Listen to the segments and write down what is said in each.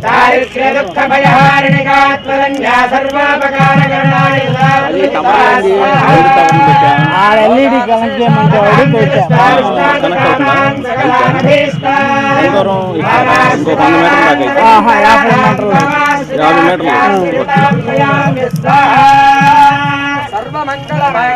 दारिद्र्य दुःख भयहारिणिकात्मरण्या सर्वापकारकरणाय LED connect చేయమంటాడు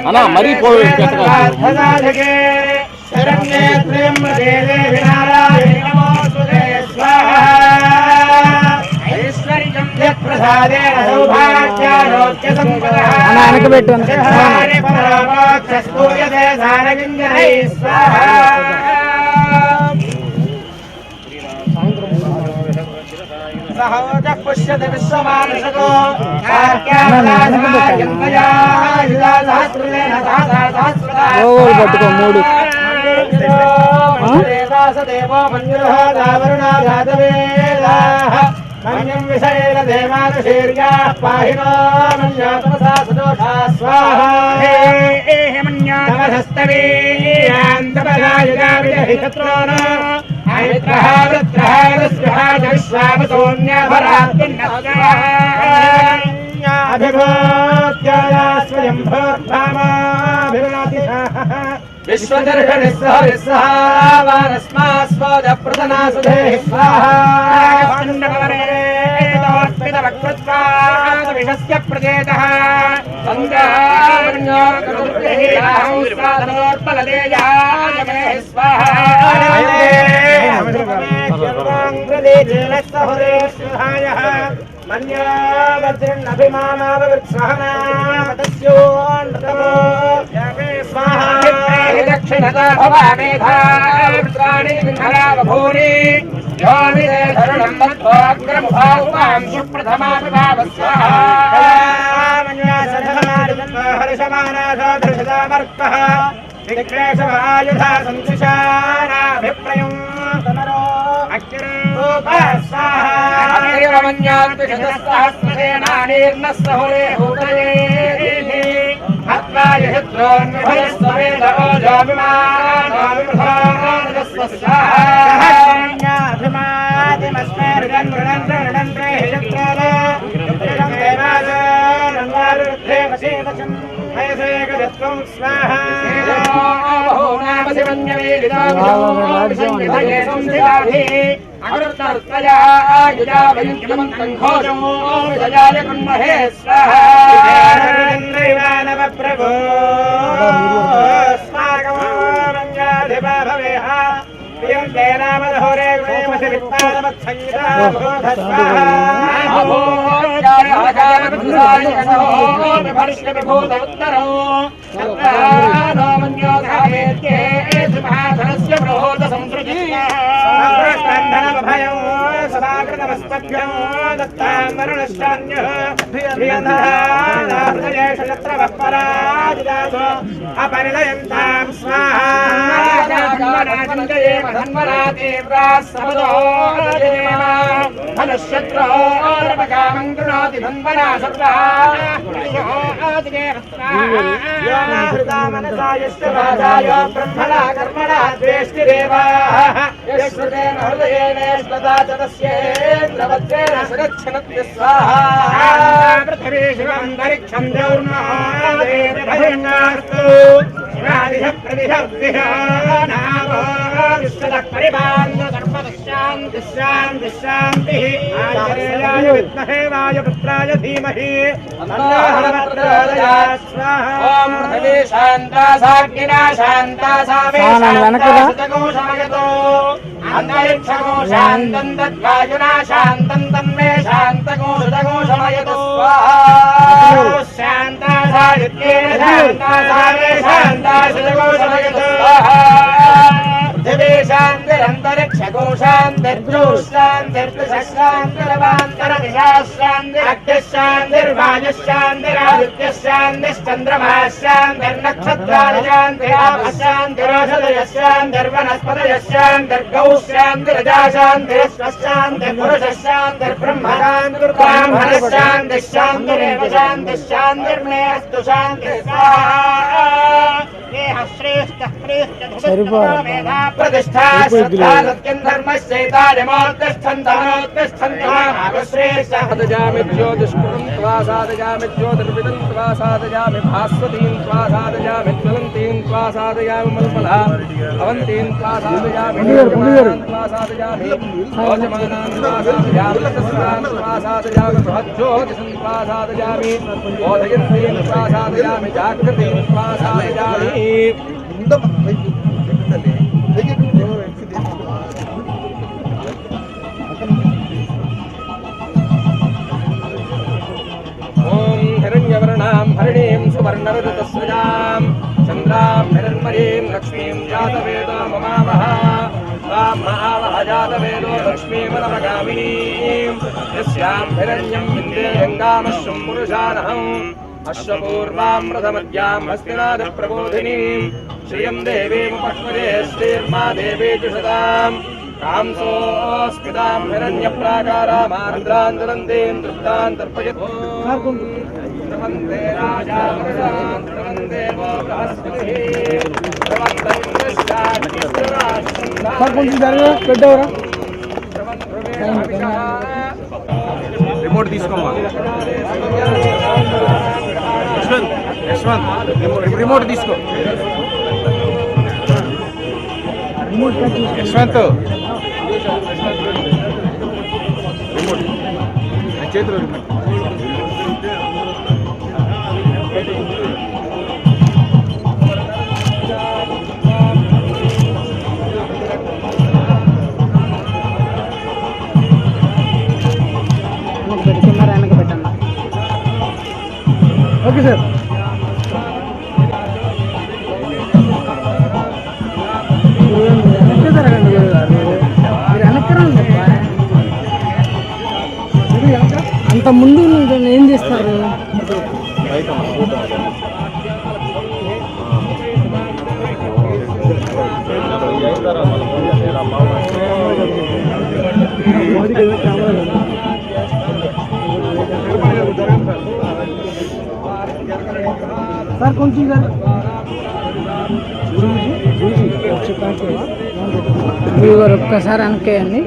అన్నా మరీ శరణ్యే త్ర్యంబకే దేవి నారాయణి నమోస్తుతే స్వాహా ఐశ్వర్యం యత్ప్రసాదేన సౌభాగ్యారోగ్య సంపదః అన్న వెనక పెట్టు పరమోక్షస్తూయతే సారగింజనై స్వాహా సహోజః పుష్యతి విశ్వమానసకో పట్టుకో మూడు దేవో మంజురః దావరుణాధాతవేదాః మన్యం విషయేన దేవానుశీర్యాః పాహినో మన్యాతమసా సదోషా స్వాహా హే మన్యాతమస్తవీయాంతపదాయుగావిదహితత్రోనో ఐత్రః వృత్రః రుస్రః అభిభూత్యాస్వయం భూర్భామాభివనాతి విశ్వదర్శనిస్సహరిస్సహావానస్మాస్వాదప్రదనాసుధే స్వాహాస్మితవక్ృత్వాదవిషస్య ప్రజేతః సంధ్యార్పలదేయాయ మే స్వాహా మన్యావజ్రన్నభిమానావృత్సహనామతస్యోన్తమో యమే స్వాహా దక్షిణతా భవామేధావృత్రాణి వింధరావభూరి యోమిదే ధరుణం మధ్వాగ్రముభావుపాం సుప్రథమాభిభావ స్వాహా మన్యాసధమారిజన్మహర్షమానాథోదృషదామర్కః విక్లేశమాయుధా సంశిషానాభిప్రయం తమరో अपरिणयन्तां स्वाहा ब्रह्मणा कर्मणा द्वेष्टिदेवाः यश्रुतेन हृदयेनेष्वदाचतस्येन्द्रवज्रेण सुरक्षणत्य स्वाहा पृथिवी शिवन्तरिक्षं द्यौर्नादेवभयङ्गास्तु शिवादिह प्रतिहव्यः नामो विश्वतः परिपालनधर्मदशान्तिः शान्तिः शान्तिः आचार्याय विद्महे वायुपुत्राय धीमहि तन्नो स्वाहा ॐ पृथिवी शान्ता साग्निना शान्ता सावेशान्तो अन्तरिक्षगो शान्तं तद्वायुना शान्तं तन्मे शान्तगोषमयतु स्वाहा शान्ता सादित्येन शान्ता सावे शान्ता सुजगोषमयतु स्वाहा पृथिवी शान्तिरन्तरिक्षगो शान्तिर्भूशान्तिर्दशान्तिर्वान्तरवान्तरदिशा शान्तिरग्निः शान्तिर्वायुः शान्तिरादित्यः शान्तिश्चन्द्रमाः शान्तिर्नक्षत्राणि शान्तिरापः शान्तिरोषधयः शान्तिर्वनस्पतयः शान्तिर्गौः शान्तिरजा शान्तिरश्वः शान्तिर्पुरुषः शान्तिर्ब्रह्म शान्तिर्ब्राह्मणः शान्तिः शान्तिरेव शान्तिः शान्तिर्मे अस्तु शान्तिः स्वाहा प्रतिष्ठा श्रद्धा सत्यं धर्मश्चैतान्यमोत्तिष्ठन्तमोत्तिष्ठन्तमागश्रेष्ठजामि ज्योतिष्कुलं त्वा साधयामि ज्योतिर्विदं त्वा साधयामि भास्वतीं त्वा साधयामि ज्वलन्तीं त्वा साधयामि मल्मला अवन्तीं त्वा साधयामि त्वा साधयामि भोजमानां त्वा साधयामि तस्मां त्वा साधयामि बृहज्योतिषं त्वा साधयामि बोधयन्तीं त्वा साधयामि जागृतिं त्वा साधयामि हिरण्यवर्णां हरिणीं सुवर्णरजतस्रजां चन्द्रां हिरण्मयीं लक्ष्मीं जातवेदो ममावह महावह जातवेदो लक्ष्मीमनमगामिनीं यस्यां हिरण्यं विन्देयङ्गामश्वं पुरुषानहम् अश्वपूर्वामृतमद्यां हस्तिनादप्रबोधिनीं श्रियं देवीमुपक्ष्मजे श्रीर्मा देवी जुषताम् कांसोऽस्मितां हिरण्यप्राकारामार्द्रान्तरन्तीं तृप्तां तर्पयतु वन्दे राजा वन्दे वो रिमोट తీసుకోమా యశ్వంత్ రిమోట్ తీసుకో యశ్వంత్ రిమోట్ చేతిలో రిమోట్ ఓకే సార్ అంత ముందు ఏం చేస్తారు సార్ కొంచెం సార్ ఒక్కసారి అనుకేయండి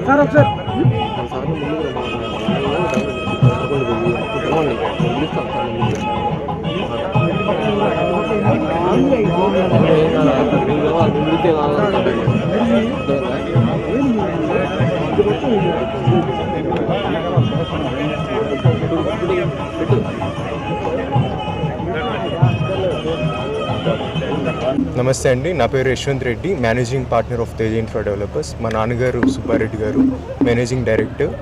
సార్ ఒకసారి నమస్తే అండి, నా పేరు Yashwant Reddy, managing partner of Tej infra developers. మా నాన్నగారు సుబ్బారెడ్డి గారు మేనేజింగ్ డైరెక్టర్.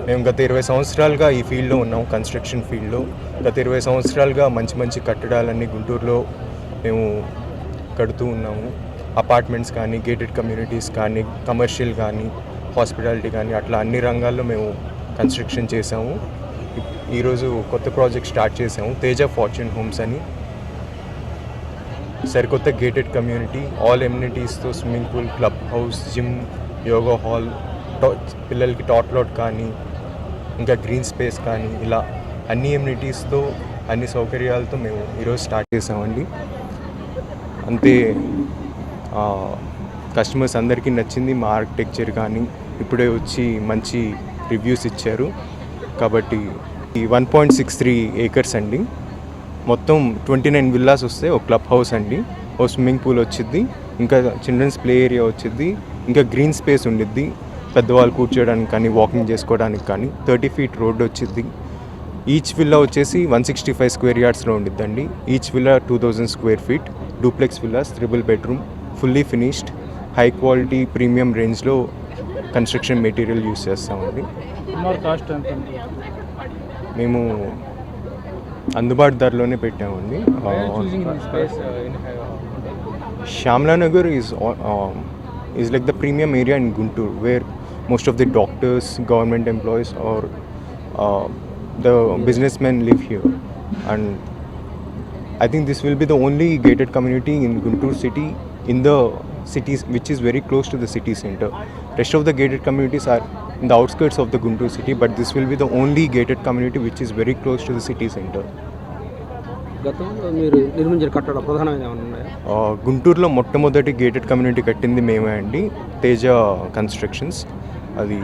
మేము గత 20 సంవత్సరాలుగా ఈ ఫీల్డ్లో ఉన్నాం, కన్స్ట్రక్షన్ ఫీల్డ్లో. గత 20 సంవత్సరాలుగా మంచి మంచి కట్టడాలన్నీ గుంటూరులో మేము కడుతూ ఉన్నాము. అపార్ట్మెంట్స్ కానీ, గేటెడ్ కమ్యూనిటీస్ కానీ, కమర్షియల్ కానీ, హాస్పిటాలిటీ కానీ, అట్లా అన్ని రంగాల్లో మేము కన్స్ట్రక్షన్ చేసాము. ఈరోజు కొత్త ప్రాజెక్ట్ స్టార్ట్ చేసాము, తేజ ఫార్చ్యూన్ హోమ్స్ అని. సరికొత్త గేటెడ్ కమ్యూనిటీ, ఆల్ ఎమ్యూనిటీస్తో swimming pool, club house, gym, yoga hall, పిల్లలకి టాట్లాట్ కానీ, ఇంకా గ్రీన్ స్పేస్ కానీ, ఇలా అన్ని ఎమ్యూనిటీస్తో, అన్ని సౌకర్యాలతో మేము ఈరోజు స్టార్ట్ చేసామండి. అంతే కస్టమర్స్ అందరికీ నచ్చింది. మా ఆర్కిటెక్చర్ కానీ ఇప్పుడే వచ్చి మంచి రివ్యూస్ ఇచ్చారు. కాబట్టి ఈ 1.63 acres అండి. మొత్తం 29 విల్లాస్ వస్తాయి. ఒక క్లబ్ హౌస్ అండి, ఓ స్విమ్మింగ్ పూల్ వచ్చిద్ది, ఇంకా చిల్డ్రన్స్ ప్లే ఏరియా వచ్చిద్ది, ఇంకా గ్రీన్ స్పేస్ ఉండిద్ది, పెద్దవాళ్ళు కూర్చోడానికి కానీ, వాకింగ్ చేసుకోవడానికి కానీ. 30 feet రోడ్ వచ్చిద్ది. ఈచ్ విల్లా వచ్చేసి 165 square yardsలో ఉండిద్దండి. Each villa 2000 square feet. Duplex villas, 3 bedroom, fully finished, high quality premium రేంజ్లో కన్స్ట్రక్షన్ మెటీరియల్ యూస్ చేస్తామండి. కాస్ట్ ఎంత? మేము అందుబాటు ధరలోనే పెట్టామండి. Shamla Nagar is like the premium area in Guntur, where most of the doctors, government employees, or the businessmen live here, and I think this will be the only gated community in Guntur city, in the cities which is very close to the city center. Rest of the gated communities are in the outskirts of the Guntur city, but this will be the only gated community which is very close to the city center. గతంలో మీరు నిర్మించిన కట్టడం ప్రధానమైన ఏమైనా ఉన్నాయా? గుంటూరులో మొట్టమొదటి gated community కట్టింది మేమే అండి, తేజ కన్స్ట్రక్షన్స్. అది